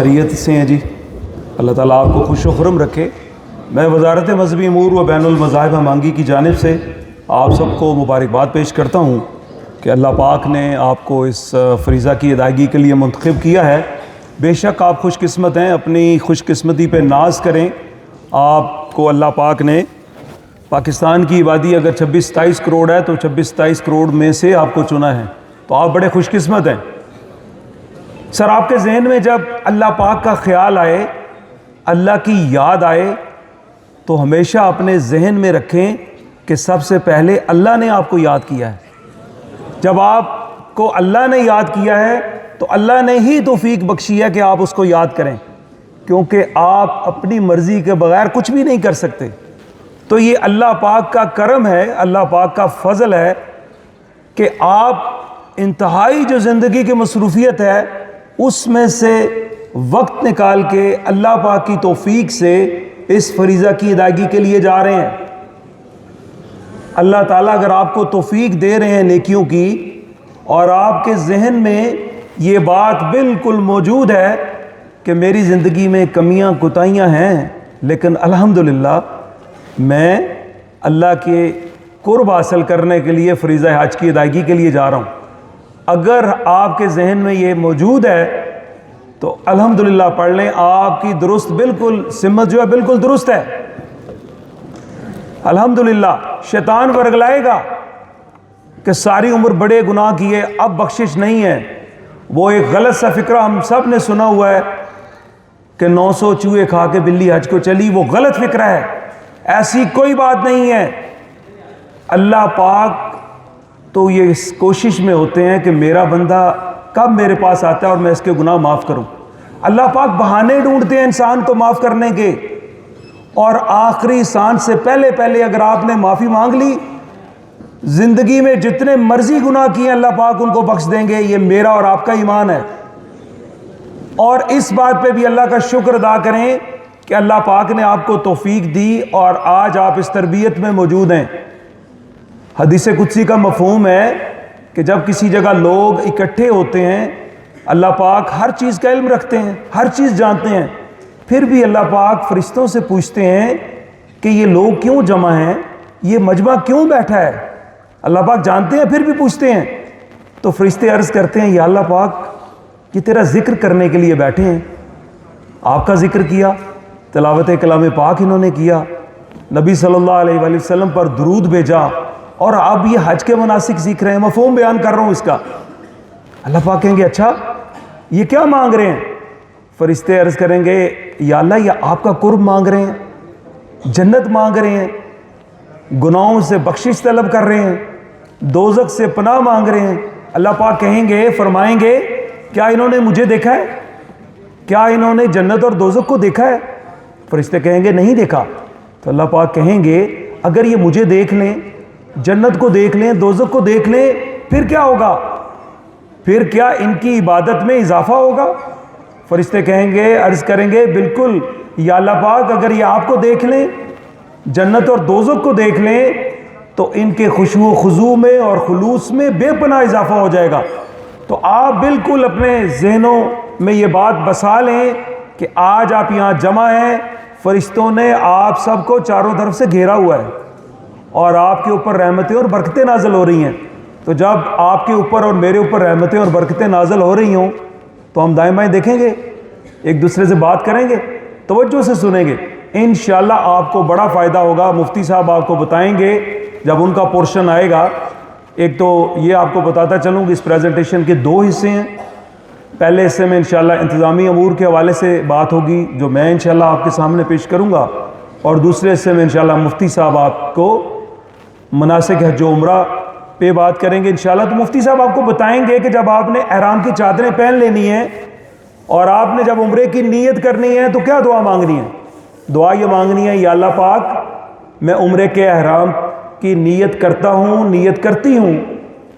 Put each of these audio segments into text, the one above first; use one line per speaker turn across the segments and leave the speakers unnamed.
खैरियत से हैं जी। अल्लाह ताला आपको खुश व खुरम रखे। मैं वज़ारत मज़हबी अमूर व बैनुल मज़ाहिब हमांगी की जानिब से आप सबको मुबारकबाद पेश करता हूँ कि अल्लाह पाक ने आपको इस फ़रीज़ा की अदायगी के लिए मुंतखब किया है। बेशक आप खुशकिस्मत हैं, अपनी खुशकिस्मती पे नाज करें। आपको अल्लाह पाक ने पाकिस्तान की आबादी अगर 26-27 करोड़ है तो 26-27 करोड़ में से आपको चुना है, तो आप बड़े खुशकिस्मत हैं। सर, आपके जहन में जब अल्लाह पाक का ख्याल आए, अल्लाह की याद आए, तो हमेशा अपने जहन में रखें कि सबसे पहले अल्लाह ने आपको याद किया है। जब आपको अल्लाह ने याद किया है तो अल्लाह ने ही तौफीक बख्शी है कि आप उसको याद करें, क्योंकि आप अपनी मर्ज़ी के बगैर कुछ भी नहीं कर सकते। तो ये अल्लाह पाक का करम है, अल्लाह पाक का फ़ज़ल है कि आप इंतहाई जो ज़िंदगी की मसरूफ़ियत है उसमें से वक्त निकाल के अल्लाह पाक की तौफीक से इस फरीज़ा की अदायगी के लिए जा रहे हैं। अल्लाह ताला अगर आपको तौफीक दे रहे हैं नेकियों की और आपके जहन में ये बात बिल्कुल मौजूद है कि मेरी ज़िंदगी में कमियां कोताहियां हैं, लेकिन अल्हम्दुलिल्लाह मैं अल्लाह के कुर्ब हासिल करने के लिए फरीज़ा हज की अदायगी के लिए जा रहा हूँ, अगर आपके जहन में ये मौजूद है तो अल्हम्दुलिल्लाह पढ़ लें। आपकी दुरुस्त बिल्कुल सिमत जो है बिल्कुल दुरुस्त है। अल्हम्दुलिल्लाह शैतान वर्गलाएगा कि सारी उम्र बड़े गुनाह किए, अब बख्शिश नहीं है। वो एक गलत सा फिक्रा हम सब ने सुना हुआ है कि 900 चूहे खा के बिल्ली हज को चली, वो गलत फिक्रा है। ऐसी कोई बात नहीं है। अल्लाह पाक तो ये इस कोशिश में होते हैं कि मेरा बंदा कब मेरे पास आता है और मैं इसके गुनाह माफ़ करूं। अल्लाह पाक बहाने ढूंढते हैं इंसान को माफ़ करने के, और आखिरी सांस से पहले पहले अगर आपने माफ़ी मांग ली, ज़िंदगी में जितने मर्जी गुनाह किए अल्लाह पाक उनको बख्श देंगे। ये मेरा और आपका ईमान है। और इस बात पे भी अल्लाह का शुक्र अदा करें कि अल्लाह पाक ने आपको तौफीक दी और आज आप इस तरबियत में मौजूद हैं। हदीस कुदसी का मफ़हूम है कि जब किसी जगह लोग इकट्ठे होते हैं, अल्लाह पाक हर चीज़ का इल्म रखते हैं, हर चीज़ जानते हैं, फिर भी अल्लाह पाक फरिश्तों से पूछते हैं कि ये लोग क्यों जमा हैं, ये मजमा क्यों बैठा है। अल्लाह पाक जानते हैं फिर भी पूछते हैं। तो फरिश्ते अर्ज़ करते हैं, या अल्लाह पाक ये तेरा ज़िक्र करने के लिए बैठे हैं। आपका ज़िक्र किया, तिलावत कलाम पाक इन्होंने किया, नबी सल्लल्लाहु अलैहि वसल्लम पर दुरूद भेजा, और अब ये हज के मनासिक सीख रहे हैं। मफ़हूम बयान कर रहा हूँ इसका। अल्लाह पाक कहेंगे, अच्छा ये क्या मांग रहे हैं? फरिश्ते अर्ज़ करेंगे, या अल्लाह ये आपका कुर्ब मांग रहे हैं, जन्नत मांग रहे हैं, गुनाहों से बख्शिश तलब कर रहे हैं, दोज़ख से पनाह मांग रहे हैं। अल्लाह पाक कहेंगे, फरमाएंगे, क्या इन्होंने मुझे देखा है? क्या इन्होंने जन्नत और दोज़ख को देखा है? फरिश्ते कहेंगे, नहीं देखा। तो अल्लाह पाक कहेंगे, अगर ये मुझे देख लें, जन्नत को देख लें, दोज़ख को देख लें, फिर क्या होगा? फिर क्या इनकी इबादत में इजाफा होगा? फरिश्ते कहेंगे, अर्ज़ करेंगे, बिल्कुल या अल्लाह पाक, अगर ये आपको देख लें, जन्नत और दोज़ख को देख लें, तो इनके खुशू खुजू में और खुलूस में बेपनाह इजाफा हो जाएगा। तो आप बिल्कुल अपने जहनों में ये बात बसा लें कि आज आप यहाँ जमा हैं, फरिश्तों ने आप सबको चारों तरफ से घेरा हुआ है और आपके ऊपर रहमतें और बरकतें नाज़िल हो रही हैं। तो जब आपके ऊपर और मेरे ऊपर रहमतें और बरकतें नाज़िल हो रही हों तो हम दाएं बाएं देखेंगे, एक दूसरे से बात करेंगे, तवज्जो से सुनेंगे, इंशाअल्लाह आपको बड़ा फ़ायदा होगा। मुफ्ती साहब आपको बताएंगे जब उनका पोर्शन आएगा। एक तो ये आपको बताता चलूँ कि इस प्रेजेंटेशन के 2 हिस्से हैं। पहले हिस्से में इंशाअल्लाह इंतज़ामी अमूर के हवाले से बात होगी जो मैं इंशाअल्लाह आपके सामने पेश करूँगा, और दूसरे हिस्से में इंशाअल्लाह मुफ्ती साहब आपको मनासिक हज उम्रा पे बात करेंगे इंशाअल्लाह। तो मुफ्ती साहब आपको बताएंगे कि जब आपने एहराम की चादरें पहन लेनी है और आपने जब उम्रे की नीयत करनी है तो क्या दुआ मांगनी है। दुआ ये मांगनी है, या अल्लाह पाक मैं उम्रे के एहराम की नीयत करता हूँ, नीयत करती हूँ,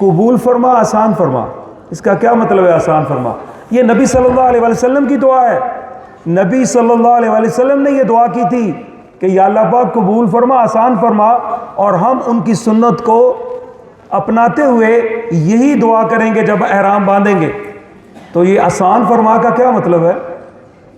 कबूल फरमा, आसान फरमा। इसका क्या मतलब है आसान फरमा? ये नबी सल्लल्लाहु अलैहि वसल्लम की दुआ है। नबी सल्लल्लाहु अलैहि वसल्लम ने ये दुआ की थी कि या अल्लाह पाक कबूल फरमा, आसान फरमा, और हम उनकी सुन्नत को अपनाते हुए यही दुआ करेंगे जब एहराम बांधेंगे। तो ये आसान फरमा का क्या मतलब है?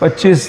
25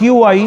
QI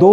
2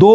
2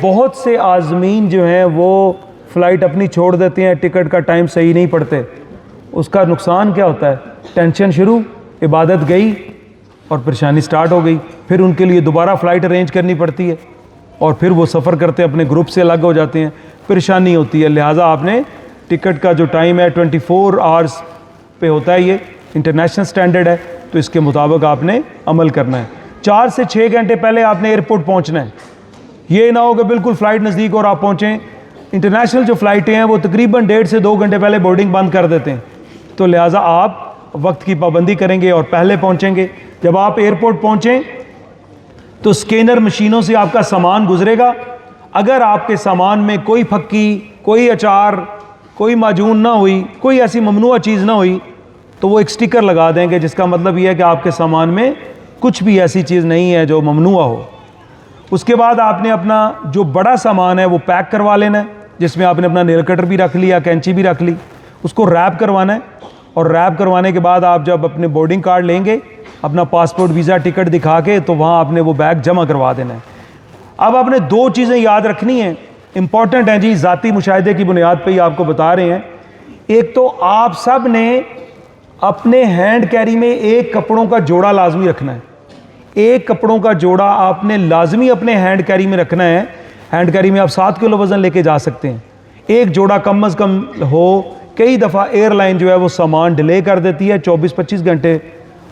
बहुत से आज़मीन जो हैं वो फ़्लाइट अपनी छोड़ देते हैं, टिकट का टाइम सही नहीं पढ़ते। उसका नुकसान क्या होता है? टेंशन शुरू, इबादत गई और परेशानी स्टार्ट हो गई, फिर उनके लिए दोबारा फ़्लाइट अरेंज करनी पड़ती है और फिर वो सफ़र करते अपने ग्रुप से अलग हो जाते हैं, परेशानी होती है। लिहाजा आपने टिकट का जो टाइम है 24 आवर्स पे होता है, ये इंटरनेशनल स्टैंडर्ड है, तो इसके मुताबिक आपने अमल करना है। 4 से 6 घंटे पहले आपने एयरपोर्ट पहुंचना है। ये ना हो कि बिल्कुल फ़्लाइट नज़दीक और आप पहुंचें। इंटरनेशनल जो फ़्लाइटें हैं वो तकरीबन 1.5 से 2 घंटे पहले बोर्डिंग बंद कर देते हैं, तो लिहाजा आप वक्त की पाबंदी करेंगे और पहले पहुंचेंगे। जब आप एयरपोर्ट पहुंचें तो स्कैनर मशीनों से आपका सामान गुजरेगा। अगर आपके सामान में कोई फक्की, कोई अचार, कोई माजून ना हुई, कोई ऐसी ममनुआ चीज़ ना हुई, तो वो एक स्टिकर लगा देंगे, जिसका मतलब ये है कि आपके सामान में कुछ भी ऐसी चीज़ नहीं है जो ममनुआ हो। उसके बाद आपने अपना जो बड़ा सामान है वो पैक करवा लेना है, जिसमें आपने अपना नेल कटर भी रख लिया, कैंची भी रख ली, उसको रैप करवाना है। और रैप करवाने के बाद आप जब अपने बोर्डिंग कार्ड लेंगे, अपना पासपोर्ट, वीज़ा, टिकट दिखा के, तो वहाँ आपने वो बैग जमा करवा देना है। अब आपने 2 चीज़ें याद रखनी हैं, इंपॉर्टेंट हैं जी, ज़ाती मुशाहिदे की बुनियाद पे ही आपको बता रहे हैं। एक तो आप सब ने अपने हैंड कैरी में एक कपड़ों का जोड़ा लाजमी रखना है। एक कपड़ों का जोड़ा आपने लाजमी अपने हैंड कैरी में रखना है। हैंड कैरी में आप 7 किलो वज़न लेके जा सकते हैं। एक जोड़ा कम अज़ कम हो। कई दफ़ा एयरलाइन जो है वो सामान डिले कर देती है, 24-25 घंटे,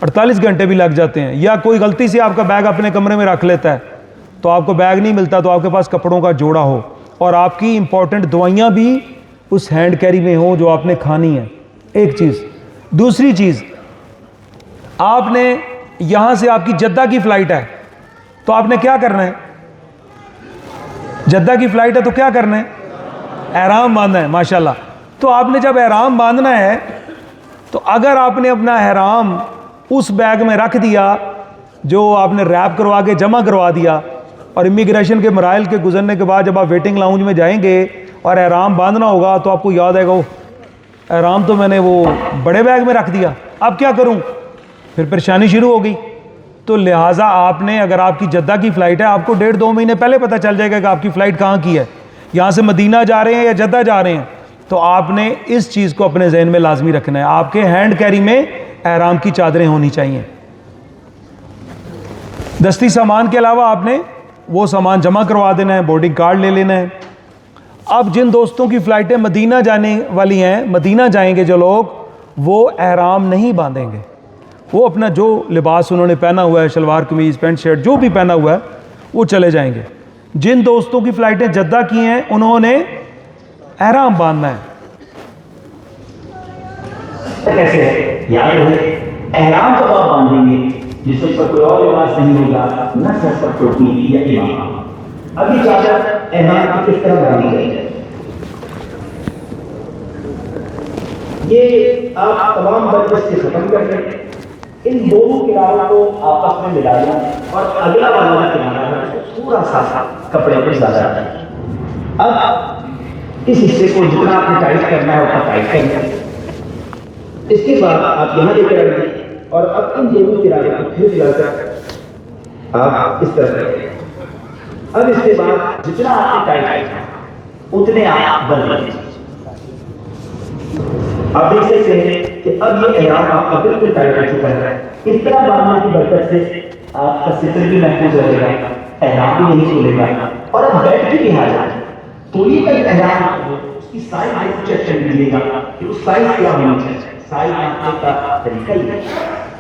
48 घंटे भी लग जाते हैं। या कोई गलती से आपका बैग अपने कमरे में रख लेता है, तो आपको बैग नहीं मिलता, तो आपके पास कपड़ों का जोड़ा हो और आपकी इंपॉर्टेंट दवाइयाँ भी उस हैंड कैरी में हो जो आपने खानी है, एक चीज़। दूसरी चीज़, आपने यहाँ से आपकी जद्दा की फ़्लाइट है, तो आपने क्या करना है? जद्दा की फ़्लाइट है तो क्या करना है? एहराम बांधना है। माशाल्लाह। तो आपने जब एहराम बांधना है, तो अगर आपने अपना एहराम उस बैग में रख दिया जो आपने रैप करवा के जमा करवा दिया, और इमिग्रेशन के मराइल के गुजरने के बाद जब आप वेटिंग लाउंज में जाएंगे और एहराम बांधना होगा, तो आपको याद आएगा, एहराम तो मैंने वो बड़े बैग में रख दिया, अब क्या करूं? फिर परेशानी शुरू हो गई। तो लिहाजा आपने, अगर आपकी जद्दा की फ़्लाइट है, आपको 1.5-2 महीने पहले पता चल जाएगा कि आपकी फ़्लाइट कहाँ की है, यहाँ से मदीना जा रहे हैं या जद्दा जा रहे हैं। तो आपने इस चीज़ को अपने जहन में लाजमी रखना है। आपके हैंड कैरी में एहराम की चादरें होनी चाहिए। दस्ती सामान के अलावा आपने वो सामान जमा करवा देना है, बोर्डिंग कार्ड ले लेना है। अब जिन दोस्तों की फ़्लाइटें मदीना जाने वाली हैं, मदीना जाएंगे जो लोग, वो एहराम नहीं बांधेंगे। वो अपना जो लिबास उन्होंने पहना हुआ है, शलवार कमीज़, पैंट शर्ट जो भी पहना हुआ है, वो चले जाएंगे। जिन दोस्तों की फ़्लाइटें जद्दा की हैं, उन्होंने एहराम बांधना है।
कैसे है याद रहे, एहराम जब आप बांधेंगे जिससे पर कोई और लिबास नहीं होगा, न सर पर टोपी या इमाम। अभी चादर एहराम की किस तरह बांधी जाएगी, ये आप तमाम बर्दाश्त से खत्म कर दें। इन दोनों किनारों को आपस में मिला दें और अगला वाला किनारा है पूरा सा कपड़े पर ज्यादा है। अब इस हिस्से को जितना आपने टाइट करना है उतना टाइट करना। इसके बाद आप यहाँ लेकर आएंगे और अब इन दोनों किनारे को फिर मिलाकर आप इस तरह करेंगे। अब इसके बाद जितना आपने टाइट किया उतने आप बंद कर दीजिए। आप देख सकते हैं कि अब ये एहराम आपका बिल्कुल टाइट हो चुका है। इस तरह बांधने की बरकत से आपका सितर भी महफूज रहेगा, एहराम भी नहीं खुलेगा। और अब बेल्ट की लिहाज है तो ये एहराम उसकी साइज चेक कर लीजिएगा कि उस साइज क्या होनी चाहिए। साइज नापने का तरीका ये है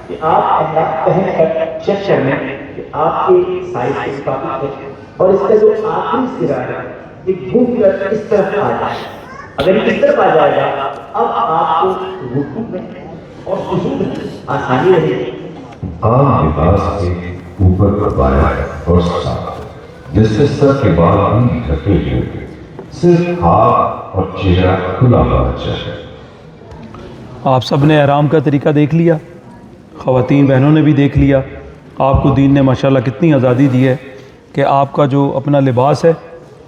कि आप एहराम पहन कर चेक कर लें कि आपके साइज किस मुताबिक है, और इसका जो आखिरी सिरा है एक घूम कर इस तरफ आ जाए। अगर इस तरफ आ जाएगा, अब आपको रुकू में और सुजूद में आसानी रहेगी।
आम लिबास के ऊपर का बाया और साफ, जिससे सर के बाल भी ढके हुए, सिर्फ हाथ और चेहरा खुला होना चाहिए।
आप सब ने एहराम का तरीका देख लिया, ख़वातीन बहनों ने भी देख लिया। आपको दीन ने माशाल्लाह कितनी आज़ादी दी है कि आपका जो अपना लिबास है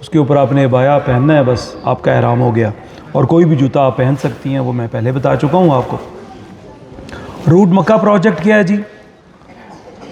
उसके ऊपर आपने बाया पहनना है, बस आपका एहराम हो गया। और कोई भी जूता आप पहन सकती हैं, वो मैं पहले बता चुका हूँ आपको। रूट मक्का प्रोजेक्ट क्या है जी?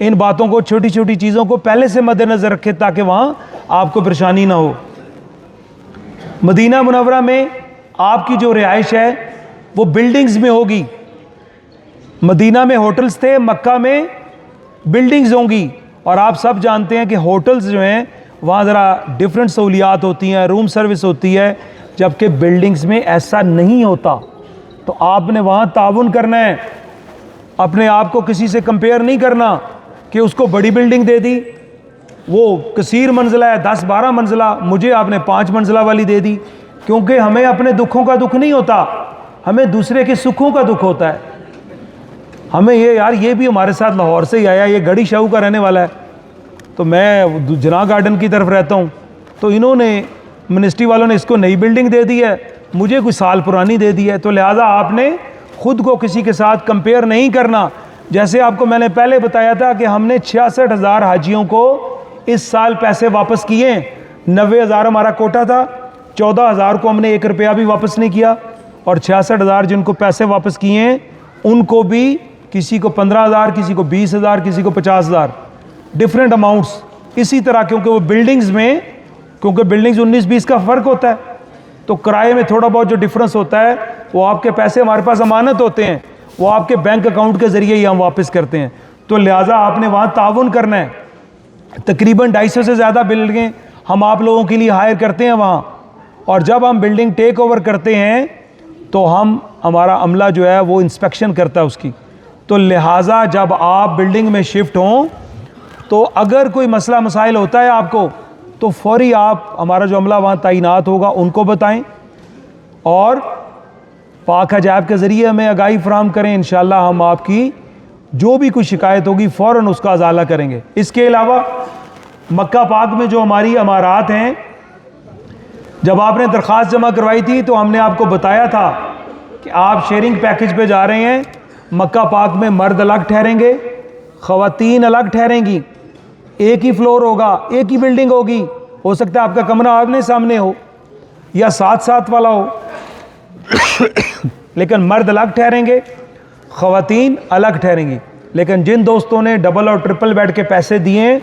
इन बातों को, छोटी छोटी चीज़ों को पहले से मद्देनज़र रखें ताकि वहाँ आपको परेशानी ना हो। मदीना मुनव्वरा में आपकी जो रिहाइश है वो बिल्डिंग्स में होगी। मदीना में होटल्स थे, मक्का में बिल्डिंग्स होंगी। और आप सब जानते हैं कि होटल्स जो हैं वहाँ ज़रा डिफरेंट सहूलियात होती हैं, रूम सर्विस होती है, जबकि बिल्डिंग्स में ऐसा नहीं होता। तो आपने वहाँ ताउन करना है, अपने आप को किसी से कंपेयर नहीं करना कि उसको बड़ी बिल्डिंग दे दी, वो कसीर मंजिला है 10-12 मंजिला, मुझे आपने 5 मंजिला वाली दे दी। क्योंकि हमें अपने दुखों का दुख नहीं होता, हमें दूसरे के सुखों का दुख होता है। हमें ये यार, ये भी हमारे साथ लाहौर से ही आया, ये गढ़ी शाहू का रहने वाला है, तो मैं जना गार्डन की तरफ रहता हूँ, तो इन्होंने मिनिस्ट्री वालों ने इसको नई बिल्डिंग दे दी है, मुझे कुछ साल पुरानी दे दी है। तो लिहाजा आपने ख़ुद को किसी के साथ कंपेयर नहीं करना। जैसे आपको मैंने पहले बताया था कि हमने 66,000 हाजियों को इस साल पैसे वापस किए। 90,000 हमारा कोटा था, 14,000 को हमने 1 रुपया भी वापस नहीं किया, और 66,000 जिनको पैसे वापस किए हैं उनको भी, किसी को 15,000, किसी को 20,000, किसी को 50,000, डिफरेंट अमाउंट्स। इसी तरह क्योंकि वो बिल्डिंग्स में, क्योंकि बिल्डिंग्स 19-20 का फ़र्क होता है, तो किराए में थोड़ा बहुत जो डिफरेंस होता है, वो आपके पैसे हमारे पास अमानत होते हैं, वो आपके बैंक अकाउंट के ज़रिए ही हम वापस करते हैं। तो लिहाजा आपने वहाँ ताउन करना है। तकरीबन 250 से ज़्यादा बिल्डिंगें हम आप लोगों के लिए हायर करते हैं वहाँ, और जब हम बिल्डिंग टेक ओवर करते हैं तो हमारा अमला जो है वो इंस्पेक्शन करता है उसकी। तो लिहाजा जब आप बिल्डिंग में शिफ्ट हों तो अगर कोई मसला मसाइल होता है आपको, तो फौरी आप, हमारा जो अमला वहाँ तैनात होगा उनको बताएं, और पाक अजायब के ज़रिए हमें आगाही फराहम करें। इंशाअल्लाह हम आपकी जो भी कोई शिकायत होगी फ़ौरन उसका अजाला करेंगे। इसके अलावा मक्का पाक में जो हमारी अमारात हैं, जब आपने दरख्वास्त जमा करवाई थी तो हमने आपको बताया था कि आप शेयरिंग पैकेज पे जा रहे हैं। मक्का पाक में मर्द अलग ठहरेंगे, ख़वातीन अलग ठहरेंगी, एक ही फ्लोर होगा, एक ही बिल्डिंग होगी। हो सकता है आपका कमरा आमने सामने हो या साथ वाला हो, लेकिन मर्द अलग ठहरेंगे, ख़वातीन अलग ठहरेंगी। लेकिन जिन दोस्तों ने डबल और ट्रिपल बेड के पैसे दिए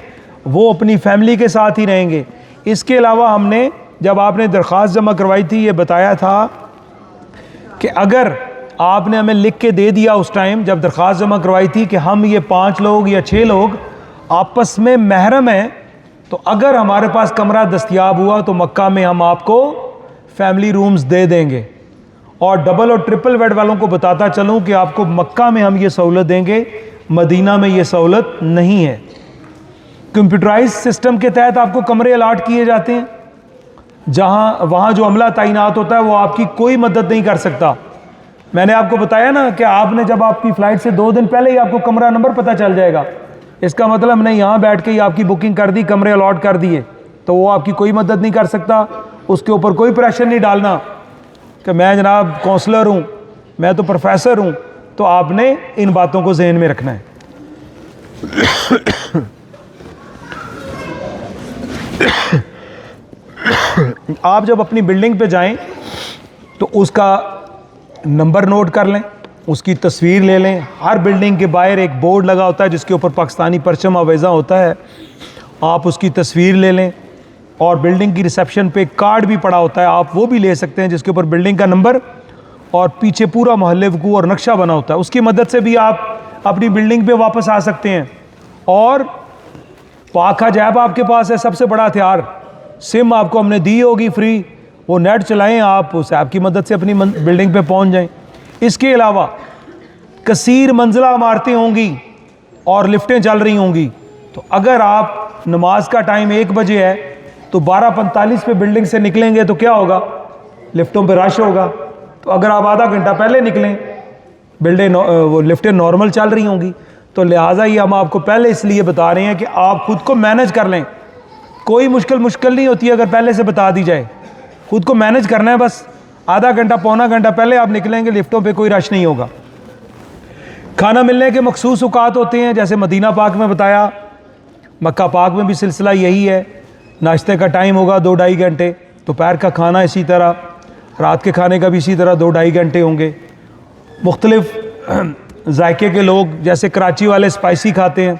वो अपनी फैमिली के साथ ही रहेंगे। इसके अलावा हमने, जब आपने दरख्वास्त जमा करवाई थी, ये बताया था कि अगर आपने हमें लिख के दे दिया उस टाइम जब दरख्वास्त जमा करवाई थी कि हम ये 5 लोग या 6 लोग आपस में महरम हैं, तो अगर हमारे पास कमरा दस्तयाब हुआ तो मक्का में हम आपको फैमिली रूम्स दे देंगे। और डबल और ट्रिपल बेड वालों को बताता चलूँ कि आपको मक्का में हम ये सहूलत देंगे, मदीना में ये सहूलत नहीं है। कंप्यूटराइज सिस्टम के तहत आपको कमरे अलाट किए जाते हैं, जहाँ वहाँ जो अमला तैनात होता है वो आपकी कोई मदद नहीं कर सकता। मैंने आपको बताया ना कि आपने, जब आपकी फ़्लाइट से 2 दिन पहले ही आपको कमरा नंबर पता चल जाएगा। इसका मतलब हमने यहाँ बैठ के ही आपकी बुकिंग कर दी, कमरे अलॉट कर दिए, तो वो आपकी कोई मदद नहीं कर सकता। उसके ऊपर कोई प्रेशर नहीं डालना कि मैं जनाब काउंसलर हूँ, मैं तो प्रोफेसर हूँ। तो आपने इन बातों को जहन में रखना है। आप जब अपनी बिल्डिंग पे जाएं तो उसका नंबर नोट कर लें, उसकी तस्वीर ले लें। हर बिल्डिंग के बाहर एक बोर्ड लगा होता है जिसके ऊपर पाकिस्तानी परचम आवेज़ा होता है, आप उसकी तस्वीर ले लें। और बिल्डिंग की रिसेप्शन पे कार्ड भी पड़ा होता है, आप वो भी ले सकते हैं जिसके ऊपर बिल्डिंग का नंबर और पीछे पूरा मोहल्ले वकू और नक्शा बना होता है। उसकी मदद से भी आप अपनी बिल्डिंग पे वापस आ सकते हैं। और पाक अजायब आपके पास है सबसे बड़ा हथियार। सिम आपको हमने दी होगी फ्री, वो नेट चलाएं, आप उस ऐप की मदद से अपनी बिल्डिंग पे पहुंच जाएं। इसके अलावा कसीर मंजिला इमारतें होंगी और लिफ्टें चल रही होंगी। तो अगर आप, नमाज का टाइम 1 बजे है, तो 12:45 पे बिल्डिंग से निकलेंगे तो क्या होगा, लिफ्टों पे रश होगा। तो अगर आप आधा घंटा पहले निकलें, बिल्डिंग वो लिफ्टें नॉर्मल चल रही होंगी। तो लिहाजा ये हम आपको पहले इसलिए बता रहे हैं कि आप खुद को मैनेज कर लें। कोई मुश्किल नहीं होती अगर पहले से बता दी जाए, खुद को मैनेज करना है बस। आधा घंटा पौना घंटा पहले आप निकलेंगे, लिफ्टों पे कोई रश नहीं होगा। खाना मिलने के मखसूस औकात होते हैं, जैसे मदीना पाक में बताया, मक्का पाक में भी सिलसिला यही है। नाश्ते का टाइम होगा 2-2.5 घंटे, दोपहर का खाना इसी तरह, रात के खाने का भी इसी तरह 2-2.5 घंटे होंगे। मुख्तलिफ जायके के लोग, जैसे कराची वाले स्पाइसी खाते हैं,